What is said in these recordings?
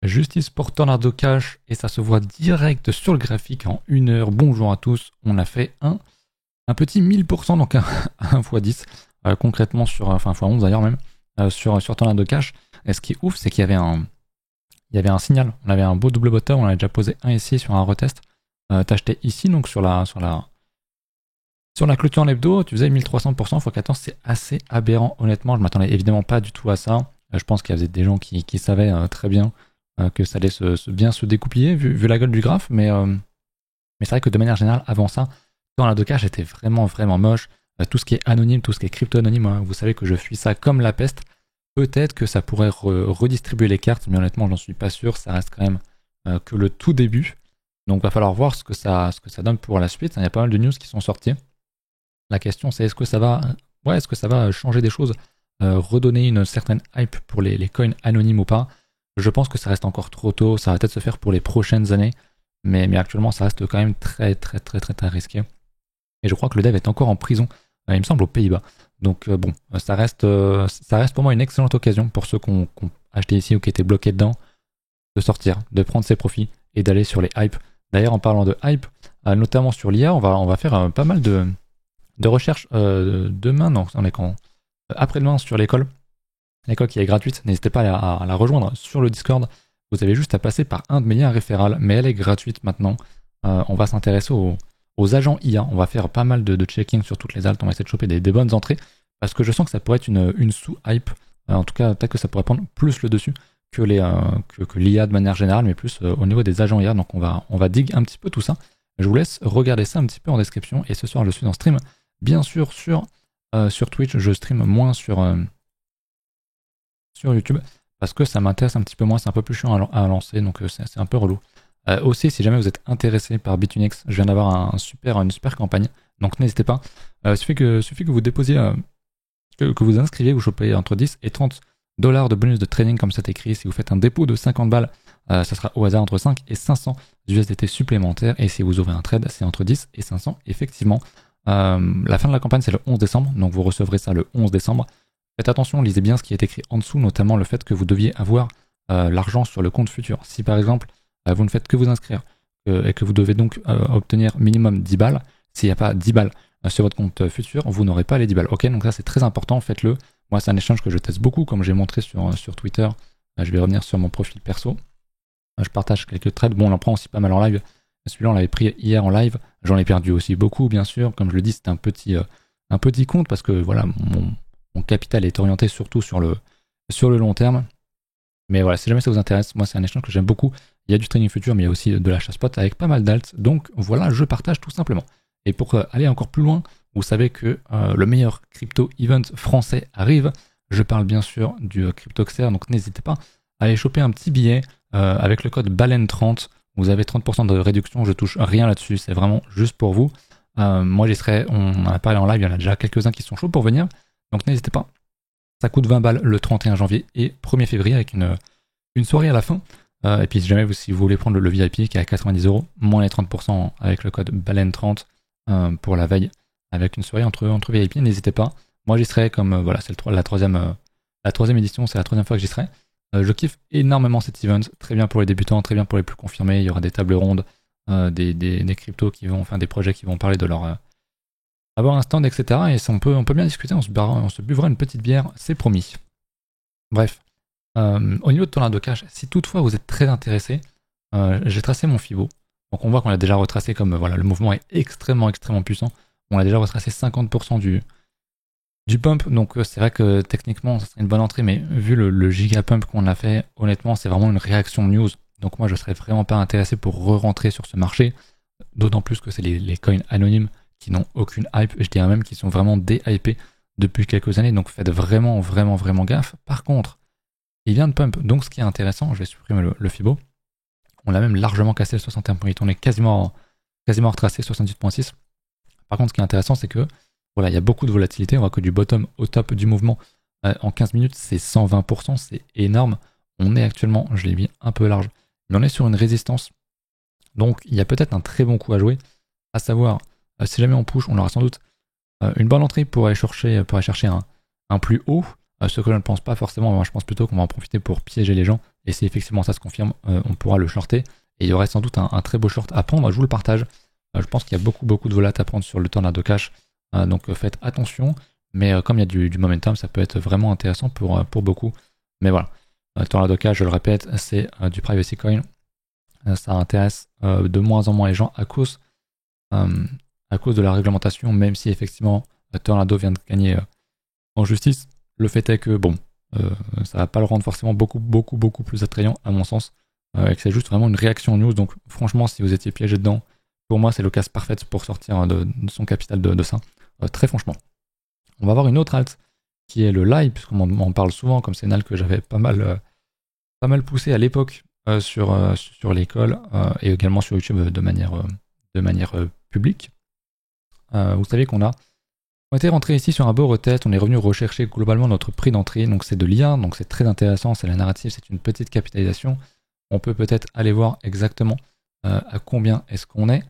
Justice pour Tornado Cash et ça se voit direct sur le graphique en 1 heure. Bonjour à tous, on a fait un petit 1000%, donc un x10 concrètement sur, enfin x11 d'ailleurs même, sur Tornado Cash. Et ce qui est ouf, c'est qu'il y avait un signal, on avait un beau double bottom, on avait déjà posé un ici sur un retest. T'achetais ici donc sur la clôture en hebdo, tu faisais 1300% x14, c'est assez aberrant honnêtement, je m'attendais évidemment pas du tout à ça. Je pense qu'il y avait des gens qui savaient très bien que ça allait bien se découpiller vu la gueule du graphe, mais c'est vrai que de manière générale, avant ça, Tornado Cash était vraiment moche. Tout ce qui est anonyme, tout ce qui est crypto anonyme, hein, vous savez que je fuis ça comme la peste. Peut-être que ça pourrait redistribuer les cartes, mais honnêtement, j'en suis pas sûr. Ça reste quand même que le tout début. Donc, va falloir voir ce que ça donne pour la suite. Il y a pas mal de news qui sont sorties. La question, c'est est-ce que ça va changer des choses, redonner une certaine hype pour les coins anonymes ou pas. Je pense que ça reste encore trop tôt. Ça va peut-être se faire pour les prochaines années, mais actuellement, ça reste quand même très risqué. Et je crois que le dev est encore en prison, il me semble aux Pays-Bas. Donc bon, ça reste pour moi une excellente occasion pour ceux qui ont acheté ici ou qui étaient bloqués dedans, de sortir, de prendre ses profits et d'aller sur les hypes. D'ailleurs, en parlant de hype, notamment sur l'IA, on va faire pas mal de recherches demain, non, on est quand après-demain sur l'école qui est gratuite. N'hésitez pas à la rejoindre sur le Discord. Vous avez juste à passer par un de mes liens référals, mais elle est gratuite maintenant. On va s'intéresser aux agents IA, on va faire pas mal de checking sur toutes les altes, on va essayer de choper des bonnes entrées, parce que je sens que ça pourrait être une sous-hype, en tout cas peut-être que ça pourrait prendre plus le dessus que l'IA de manière générale, mais plus au niveau des agents IA, donc on va dig un petit peu tout ça. Je vous laisse regarder ça un petit peu en description, et ce soir je suis en stream, bien sûr sur Twitch, je stream moins sur YouTube, parce que ça m'intéresse un petit peu moins, c'est un peu plus chiant à lancer, donc c'est un peu relou. Aussi, si jamais vous êtes intéressé par Bitunix, je viens d'avoir une super campagne, donc n'hésitez pas. Il suffit que vous déposiez, que vous inscriviez, vous chopez entre 10 et 30 $ de bonus de trading, comme c'est écrit. Si vous faites un dépôt de 50 balles, ça sera au hasard entre 5 et 500 USDT supplémentaires. Et si vous ouvrez un trade, c'est entre 10 et 500, effectivement. La fin de la campagne, c'est le 11 décembre, donc vous recevrez ça le 11 décembre. Faites attention, lisez bien ce qui est écrit en dessous, notamment le fait que vous deviez avoir l'argent sur le compte futur. Si par exemple, vous ne faites que vous inscrire et que vous devez donc obtenir minimum 10 balles, s'il n'y a pas 10 balles sur votre compte futur, vous n'aurez pas les 10 balles. Ok, donc ça c'est très important, faites-le. Moi c'est un échange que je teste beaucoup, comme j'ai montré sur Twitter. Je vais revenir sur mon profil perso. Je partage quelques trades. Bon, on en prend aussi pas mal en live. Celui-là on l'avait pris hier en live. J'en ai perdu aussi beaucoup, bien sûr. Comme je le dis, c'était un petit compte parce que voilà, mon capital est orienté surtout sur le long terme. Mais voilà, si jamais ça vous intéresse, moi c'est un échange que j'aime beaucoup. Il y a du trading futur, mais il y a aussi de l'achat spot avec pas mal d'alts. Donc voilà, je partage tout simplement. Et pour aller encore plus loin, vous savez que le meilleur crypto event français arrive. Je parle bien sûr du CryptoXer, donc n'hésitez pas à aller choper un petit billet avec le code BALEN30. Vous avez 30% de réduction, je touche rien là-dessus, c'est vraiment juste pour vous. Moi j'y serai, on en a parlé en live, il y en a déjà quelques-uns qui sont chauds pour venir. Donc n'hésitez pas. Ça coûte 20 balles le 31 janvier et 1er février avec une soirée à la fin. Et puis si jamais si vous voulez prendre le VIP qui est à 90 €, moins les 30% avec le code BALEN30 pour la veille, avec une soirée entre VIP, n'hésitez pas. Moi j'y serai comme voilà, c'est la troisième édition, c'est la troisième fois que j'y serai. Je kiffe énormément cet event, très bien pour les débutants, très bien pour les plus confirmés. Il y aura des tables rondes, des cryptos qui vont, enfin des projets qui vont parler de leur avoir un stand, etc. Et ça, on peut bien discuter, on se buvera une petite bière, c'est promis. Bref, au niveau de Tornado Cash, si toutefois vous êtes très intéressé, j'ai tracé mon Fibo. Donc on voit qu'on l'a déjà retracé comme voilà, le mouvement est extrêmement puissant. On a déjà retracé 50% du pump, donc c'est vrai que techniquement ça serait une bonne entrée, mais vu le giga pump qu'on a fait, honnêtement c'est vraiment une réaction news. Donc moi je serais vraiment pas intéressé pour re-rentrer sur ce marché, d'autant plus que c'est les coins anonymes qui n'ont aucune hype, je dirais même qu'ils sont vraiment déhypés depuis quelques années, donc faites vraiment gaffe. Par contre, il vient de pump, donc ce qui est intéressant, je vais supprimer le Fibo, on l'a même largement cassé le 61.8, on est quasiment retracé 78.6. Par contre, ce qui est intéressant, c'est que voilà, il y a beaucoup de volatilité, on voit que du bottom au top du mouvement en 15 minutes, c'est 120%, c'est énorme. On est actuellement, je l'ai mis un peu large, mais on est sur une résistance, donc il y a peut-être un très bon coup à jouer, à savoir, si jamais on push, on aura sans doute une bonne entrée pour aller chercher un plus haut, Ce que je ne pense pas forcément, moi je pense plutôt qu'on va en profiter pour piéger les gens. Et si effectivement ça se confirme, on pourra le shorter. Et il y aurait sans doute un très beau short à prendre. Je vous le partage. Je pense qu'il y a beaucoup de volats à prendre sur le Tornado Cash. Donc faites attention. Mais comme il y a du momentum, ça peut être vraiment intéressant pour beaucoup. Mais voilà. Tornado Cash, je le répète, c'est du privacy coin. Ça intéresse de moins en moins les gens à cause de la réglementation, même si effectivement Tornado vient de gagner en justice. Le fait est que bon, ça va pas le rendre forcément beaucoup plus attrayant à mon sens, et que c'est juste vraiment une réaction news. Donc franchement, si vous étiez piégé dedans, pour moi c'est l'occasion parfaite pour sortir de son capital de ça. Très franchement. On va avoir une autre alt qui est le live, puisqu'on en parle souvent, comme c'est une alt que j'avais pas mal poussé à l'époque sur l'école et également sur YouTube de manière publique. Vous savez qu'on était rentré ici sur un beau retest, on est revenu rechercher globalement notre prix d'entrée, donc c'est de l'IA, donc c'est très intéressant, c'est la narrative, c'est une petite capitalisation. On peut peut-être aller voir exactement à combien est-ce qu'on est.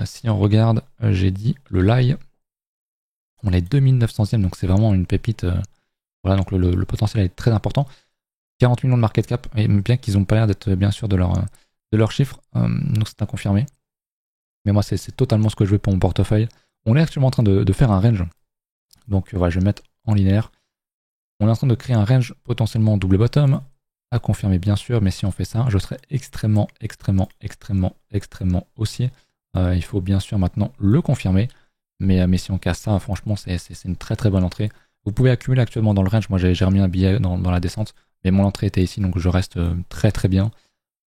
Si on regarde, j'ai dit le live, on est 2900e, donc c'est vraiment une pépite. Voilà, donc le potentiel est très important. 40 millions de market cap, et bien qu'ils n'ont pas l'air d'être bien sûr de leur chiffre, donc c'est inconfirmé. Mais moi, c'est totalement ce que je veux pour mon portefeuille. On est actuellement en train de faire un range. Donc voilà, je vais mettre en linéaire. On est en train de créer un range potentiellement double bottom, à confirmer bien sûr, mais si on fait ça, je serai extrêmement haussier. Il faut bien sûr maintenant le confirmer, mais si on casse ça, franchement, c'est une très bonne entrée. Vous pouvez accumuler actuellement dans le range, moi j'ai remis un billet dans la descente, mais mon entrée était ici, donc je reste très bien.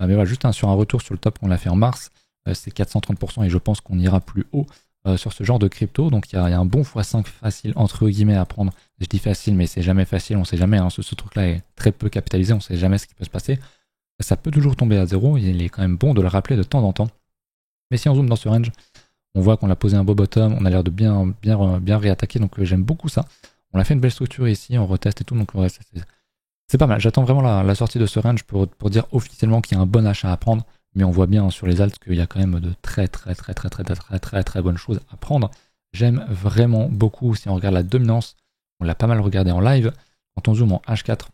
Mais voilà, juste sur un retour sur le top qu'on a fait en mars, c'est 430% et je pense qu'on ira plus haut sur ce genre de crypto. Donc il y a un bon x5 facile entre guillemets à prendre. Je dis facile, mais c'est jamais facile, on sait jamais. Hein, ce truc-là est très peu capitalisé, on sait jamais ce qui peut se passer. Ça peut toujours tomber à zéro, il est quand même bon de le rappeler de temps en temps. Mais si on zoome dans ce range, on voit qu'on a posé un beau bottom, on a l'air de bien réattaquer, donc j'aime beaucoup ça. On a fait une belle structure ici, on reteste et tout, donc c'est pas mal. J'attends vraiment la sortie de ce range pour dire officiellement qu'il y a un bon achat à prendre. Mais on voit bien sur les alts qu'il y a quand même de très bonnes choses à prendre. J'aime vraiment beaucoup, si on regarde la dominance, on l'a pas mal regardé en live. Quand on zoome en H4,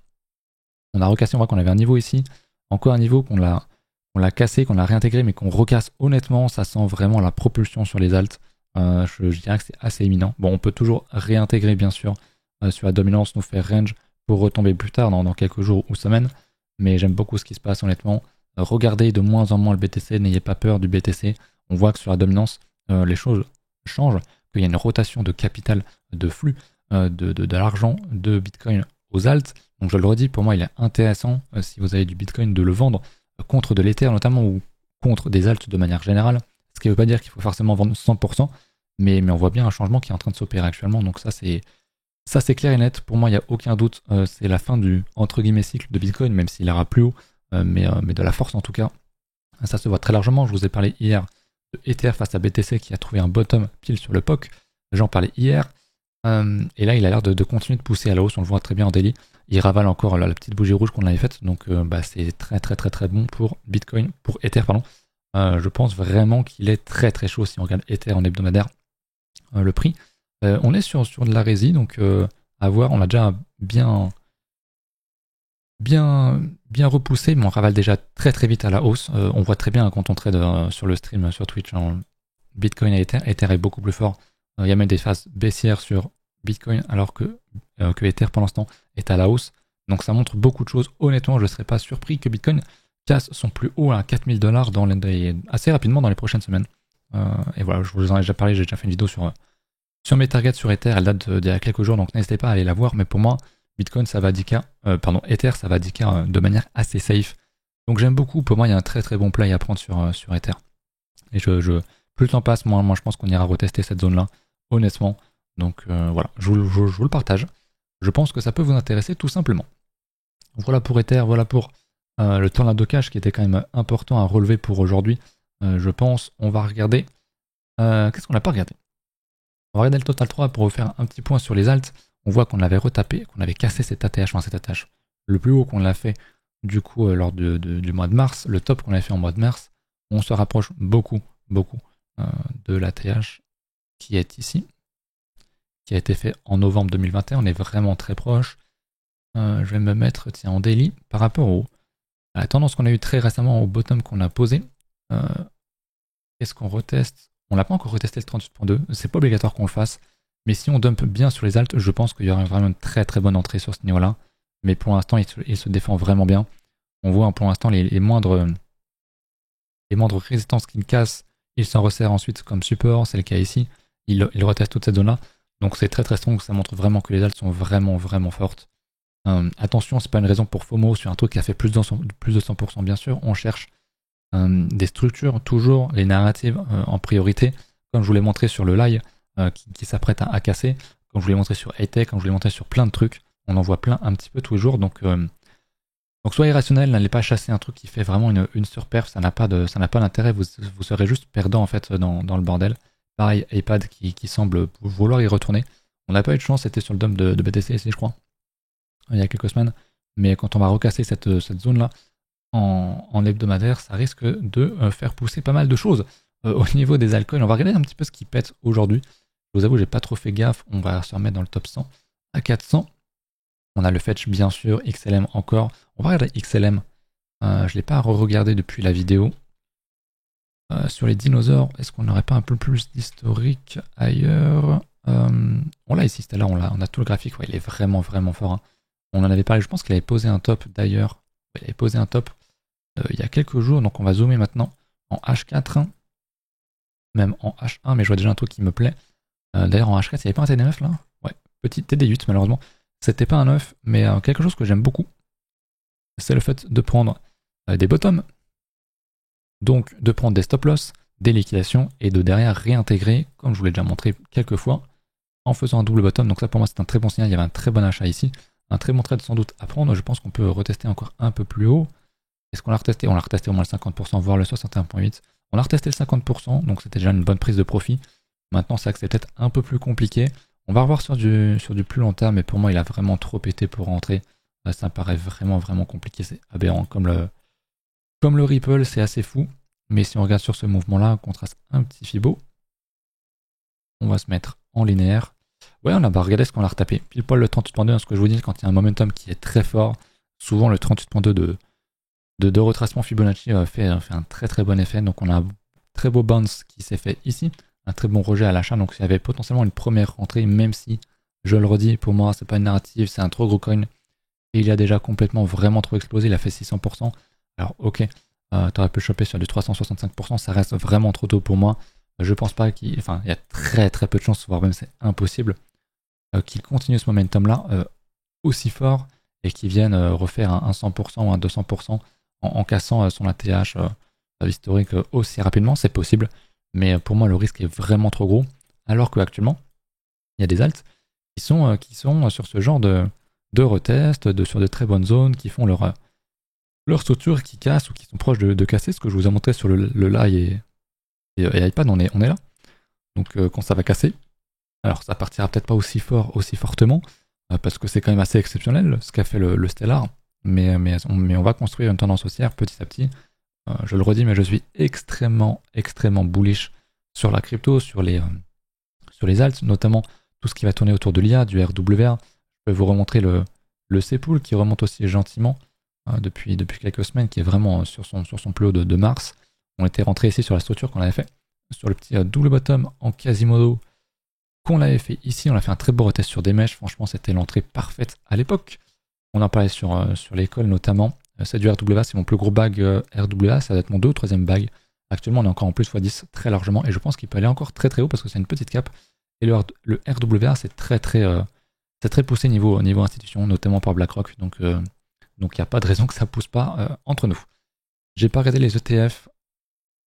on a recassé, on voit qu'on avait un niveau ici, encore un niveau qu'on l'a cassé, qu'on a réintégré, mais qu'on recasse honnêtement, ça sent vraiment la propulsion sur les alts. Je dirais que c'est assez éminent. Bon, on peut toujours réintégrer bien sûr sur la dominance, nous faire range pour retomber plus tard dans quelques jours ou semaines, mais j'aime beaucoup ce qui se passe honnêtement. Regardez de moins en moins le BTC, n'ayez pas peur du BTC. On voit que sur la dominance, les choses changent, qu'il y a une rotation de capital, de flux, de l'argent de Bitcoin aux alts. Donc je le redis, pour moi il est intéressant, si vous avez du Bitcoin, de le vendre contre de l'Ether notamment, ou contre des alts de manière générale. Ce qui ne veut pas dire qu'il faut forcément vendre 100%, mais on voit bien un changement qui est en train de s'opérer actuellement. Donc ça c'est clair et net. Pour moi il n'y a aucun doute, c'est la fin du entre guillemets cycle de Bitcoin, même s'il ira plus haut. Mais de la force en tout cas. Ça se voit très largement. Je vous ai parlé hier de Ether face à BTC qui a trouvé un bottom pile sur le POC. J'en parlais hier. Et là, il a l'air de continuer de pousser à la hausse. On le voit très bien en daily. Il ravale encore la petite bougie rouge qu'on avait faite. Donc c'est très bon pour Bitcoin, pour Ether, pardon. Je pense vraiment qu'il est très chaud si on regarde Ether en hebdomadaire. Le prix. On est sur de la résie, donc à voir. On l'a déjà bien repoussé, mais on ravale déjà très vite à la hausse. On voit très bien quand on trade sur le stream sur Twitch, Bitcoin et Ether. Ether est beaucoup plus fort. Il y a même des phases baissières sur Bitcoin, alors que Ether pour l'instant est à la hausse. Donc ça montre beaucoup de choses. Honnêtement, je ne serais pas surpris que Bitcoin casse son plus haut à $4000 assez rapidement dans les prochaines semaines. Et voilà, je vous en ai déjà parlé, j'ai déjà fait une vidéo sur mes targets sur Ether. Elle date d'il y a quelques jours, donc n'hésitez pas à aller la voir. Mais pour moi, Bitcoin, ça va 10K, Ether, ça va 10K de manière assez safe. Donc j'aime beaucoup, pour moi, il y a un très bon play à prendre sur Ether. Et plus le temps passe, moi je pense qu'on ira retester cette zone-là, honnêtement. Donc voilà, je vous le partage. Je pense que ça peut vous intéresser tout simplement. Voilà pour Ether, voilà pour le Tornado Cash qui était quand même important à relever pour aujourd'hui. Je pense, on va regarder... Qu'est-ce qu'on n'a pas regardé? On va regarder le Total 3 pour refaire un petit point sur les alts. On voit qu'on avait retapé, qu'on avait cassé cet ATH, le plus haut qu'on l'a fait du coup lors du mois de mars, le top qu'on avait fait en mois de mars. On se rapproche beaucoup de l'ATH qui est ici, qui a été fait en novembre 2021. On est vraiment très proche. Je vais me mettre tiens, en daily par rapport à la tendance qu'on a eu très récemment au bottom qu'on a posé. Qu'est-ce qu'on reteste? On l'a pas encore retesté le 38.2, c'est pas obligatoire qu'on le fasse. Mais si on dump bien sur les alts, je pense qu'il y aura vraiment une très très bonne entrée sur ce niveau-là. Mais pour l'instant, il se défend vraiment bien. On voit pour l'instant les moindres résistances qu'il casse, il s'en resserre ensuite comme support, c'est le cas ici. Il reteste toute cette zone-là. Donc c'est très très strong, ça montre vraiment que les alts sont vraiment vraiment fortes. Attention, c'est pas une raison pour FOMO sur un truc qui a fait plus de 100% bien sûr. On cherche des structures, toujours les narratives en priorité, comme je vous l'ai montré sur le live qui s'apprête à casser, comme je vous l'ai montré sur A-Tech, comme je vous l'ai montré sur plein de trucs. On en voit plein un petit peu tous les jours, donc soyez rationnel, n'allez pas chasser un truc qui fait vraiment une surperf, ça n'a pas d'intérêt, vous serez juste perdant en fait dans le bordel. Pareil, iPad qui semble vouloir y retourner. On n'a pas eu de chance, c'était sur le dump de BTC ici je crois, il y a quelques semaines, mais quand on va recasser cette zone-là en hebdomadaire, ça risque de faire pousser pas mal de choses. Au niveau des altcoins, on va regarder un petit peu ce qui pète aujourd'hui. Je vous avoue, j'ai pas trop fait gaffe, on va se remettre dans le top 100 à 400. On a le fetch bien sûr, XLM encore. On va regarder XLM. Je ne l'ai pas re-regardé depuis la vidéo. Sur les dinosaures, est-ce qu'on n'aurait pas un peu plus d'historique ailleurs? On l'a ici, là, on a tout le graphique. Ouais, il est vraiment vraiment fort. Hein. On en avait parlé, je pense qu'il avait posé un top d'ailleurs. Il avait posé un top il y a quelques jours, donc on va zoomer maintenant en H4, même en H1, mais je vois déjà un truc qui me plaît. D'ailleurs en H4, il n'y avait pas un TD9 là? Ouais, petit TD8 malheureusement. C'était pas un 9, mais quelque chose que j'aime beaucoup, c'est le fait de prendre des bottoms, donc de prendre des stop loss, des liquidations, et de derrière réintégrer, comme je vous l'ai déjà montré quelques fois, en faisant un double bottom. Donc ça pour moi c'est un très bon signal, il y avait un très bon achat ici, un très bon trade sans doute à prendre. Je pense qu'on peut retester encore un peu plus haut. Est-ce qu'on l'a retesté? On l'a retesté au moins le 50%, voire le 61.8. On a retesté le 50%, donc c'était déjà une bonne prise de profit. Maintenant, c'est que c'est peut-être un peu plus compliqué. On va revoir sur du plus long terme, mais pour moi, il a vraiment trop pété pour rentrer. Ça me paraît vraiment, vraiment compliqué. C'est aberrant. Comme le Ripple, c'est assez fou. Mais si on regarde sur ce mouvement-là, on contraste un petit Fibo. On va se mettre en linéaire. Ouais, on a regardé ce qu'on a retapé. Pile poil le 38.2, ce que je vous dis, quand il y a un momentum qui est très fort, souvent le 38.2 de retracement Fibonacci fait un très très bon effet. Donc on a un très beau bounce qui s'est fait ici, un très bon rejet à l'achat. Donc il y avait potentiellement une première rentrée, même si, je le redis, pour moi c'est pas une narrative, c'est un trop gros coin. Et il a déjà complètement vraiment trop explosé, il a fait 600%. Alors ok, t'aurais pu le choper sur du 365%, ça reste vraiment trop tôt pour moi. Je pense pas il y a très très peu de chances, voire même c'est impossible, qu'il continue ce momentum là aussi fort et qu'il vienne refaire un 100% ou un 200% en cassant son ATH historique aussi rapidement. C'est possible, mais pour moi le risque est vraiment trop gros, alors qu'actuellement il y a des alts qui sont sur ce genre de retest, sur de très bonnes zones, qui font leur structure, qui cassent ou qui sont proches de casser, ce que je vous ai montré sur le live et iPad, on est là. Donc quand ça va casser, alors ça partira peut-être pas aussi fortement, parce que c'est quand même assez exceptionnel ce qu'a fait le Stellar, mais on va construire une tendance haussière petit à petit. Je le redis, mais je suis extrêmement bullish sur la crypto, sur les alts, notamment tout ce qui va tourner autour de l'IA, du RWA. Je peux vous remontrer le C-Pool qui remonte aussi gentiment depuis quelques semaines, qui est vraiment sur son plus haut de mars. On était rentré ici sur la structure qu'on avait fait, sur le petit double bottom en Quasimodo qu'on l'avait fait ici. On a fait un très beau retest sur des mèches, franchement c'était l'entrée parfaite à l'époque. On en parlait sur l'école notamment. C'est du RWA, c'est mon plus gros bag RWA, ça va être mon 2 ou 3e bag. Actuellement on est encore en plus x10 très largement, et je pense qu'il peut aller encore très très haut parce que c'est une petite cap. Et le RWA c'est très poussé niveau institution, notamment par BlackRock, donc il n'y a pas de raison que ça pousse pas entre nous. J'ai pas regardé les ETF,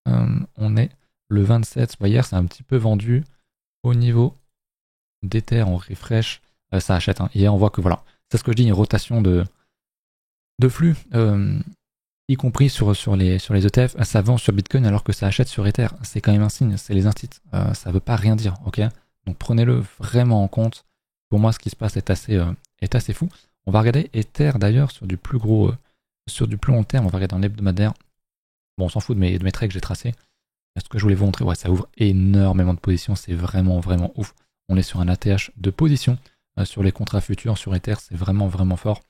on est le 27, hier c'est un petit peu vendu au niveau d'Ether, on refresh, ça achète. Hein. Hier on voit que voilà, c'est ce que je dis, une rotation de flux, y compris sur les ETF, ça vend sur Bitcoin alors que ça achète sur Ether. C'est quand même un signe, c'est les instits, ça veut pas rien dire, ok? Donc prenez-le vraiment en compte. Pour moi, ce qui se passe est assez fou. On va regarder Ether d'ailleurs sur du plus long terme, on va regarder en hebdomadaire. Bon, on s'en fout de mes traits que j'ai tracés. Ce que je voulais vous montrer, ouais, ça ouvre énormément de positions, c'est vraiment vraiment ouf. On est sur un ATH de position sur les contrats futurs sur Ether, c'est vraiment vraiment fort.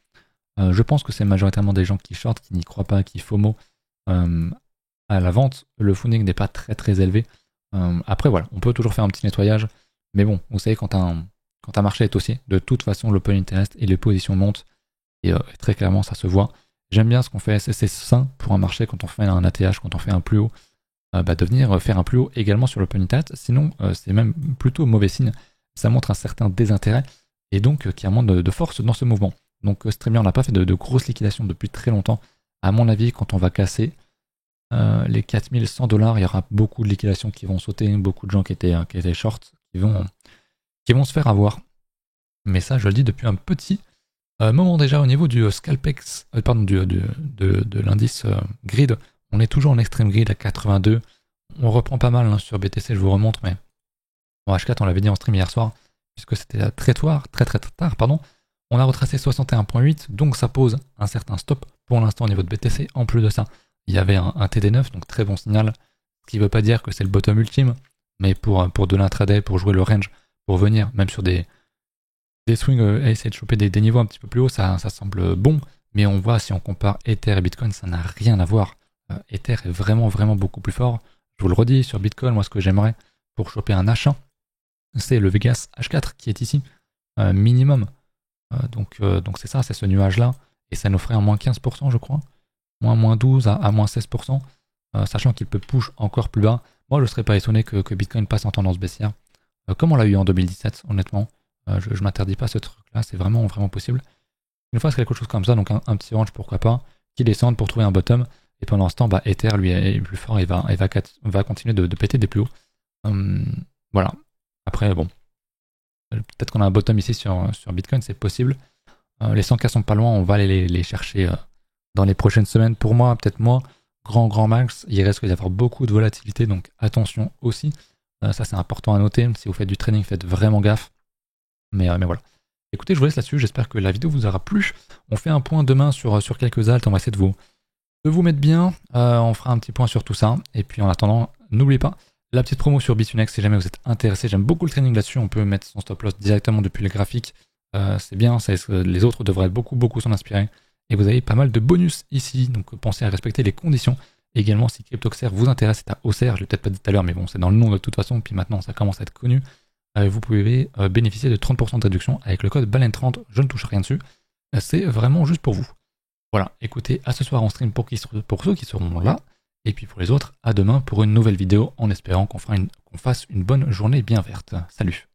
Je pense que c'est majoritairement des gens qui short, qui n'y croient pas, qui FOMO à la vente. Le funding n'est pas très très élevé. Après voilà, on peut toujours faire un petit nettoyage, mais bon, vous savez quand un marché est haussier, de toute façon l'open interest et les positions montent, et très clairement ça se voit. J'aime bien ce qu'on fait, c'est sain pour un marché quand on fait un ATH, quand on fait un plus haut, de venir faire un plus haut également sur l'open interest, sinon c'est même plutôt mauvais signe, ça montre un certain désintérêt, et donc qu'il y a moins de force dans ce mouvement. Donc Streamia, on n'a pas fait de grosses liquidations depuis très longtemps. À mon avis, quand on va casser les 4100$, il y aura beaucoup de liquidations qui vont sauter, beaucoup de gens qui étaient short, qui vont se faire avoir. Mais ça, je le dis depuis un petit moment déjà au niveau du Scalpex, pardon, de l'indice grid. On est toujours en extreme grid à 82. On reprend pas mal sur BTC, je vous remontre, mais en H4, on l'avait dit en stream hier soir, puisque c'était très tard, pardon. On a retracé 61.8, donc ça pose un certain stop pour l'instant au niveau de BTC. En plus de ça, il y avait un TD9, donc très bon signal, ce qui ne veut pas dire que c'est le bottom ultime, mais pour de l'intraday, pour jouer le range, pour venir, même sur des swings, essayer de choper des niveaux un petit peu plus hauts, ça semble bon, mais on voit, si on compare Ether et Bitcoin, ça n'a rien à voir. Ether est vraiment, vraiment beaucoup plus fort. Je vous le redis, sur Bitcoin, moi ce que j'aimerais pour choper un H1, c'est le Vegas H4 qui est ici, minimum. Donc c'est ça, c'est ce nuage-là, et ça nous ferait un moins 15%, je crois, moins 12 à moins 16%, sachant qu'il peut push encore plus bas. Moi, je ne serais pas étonné que Bitcoin passe en tendance baissière, comme on l'a eu en 2017, honnêtement. Je ne m'interdis pas ce truc-là, c'est vraiment, vraiment possible. Une fois, c'est quelque chose comme ça, donc un petit range, pourquoi pas, qui descende pour trouver un bottom, et pendant ce temps, Ether, lui, est plus fort et va continuer de péter des plus hauts. Voilà. Après, bon, peut-être qu'on a un bottom ici sur Bitcoin, c'est possible. Les 100K sont pas loin, on va aller les chercher dans les prochaines semaines. Pour moi, peut-être moi, grand max, il risque d'y avoir beaucoup de volatilité, donc attention aussi. Ça, c'est important à noter. Si vous faites du trading, faites vraiment gaffe. Mais voilà. Écoutez, je vous laisse là-dessus. J'espère que la vidéo vous aura plu. On fait un point demain sur quelques alts. On va essayer de vous mettre bien. On fera un petit point sur tout ça. Et puis en attendant, n'oubliez pas la petite promo sur Bitfinex si jamais vous êtes intéressé. J'aime beaucoup le trading là-dessus. On peut mettre son stop loss directement depuis le graphique. C'est bien. Les autres devraient beaucoup s'en inspirer. Et vous avez pas mal de bonus ici. Donc pensez à respecter les conditions. Également, si CryptoXer vous intéresse, c'est à Auxerre. Je l'ai peut-être pas dit tout à l'heure, mais bon, c'est dans le nom de toute façon. Puis maintenant, ça commence à être connu. Vous pouvez bénéficier de 30% de réduction avec le code BALEN30, je ne touche rien dessus, c'est vraiment juste pour vous. Voilà, écoutez, à ce soir en stream pour ceux qui seront là, et puis pour les autres, à demain pour une nouvelle vidéo, en espérant qu'on fasse une bonne journée bien verte. Salut!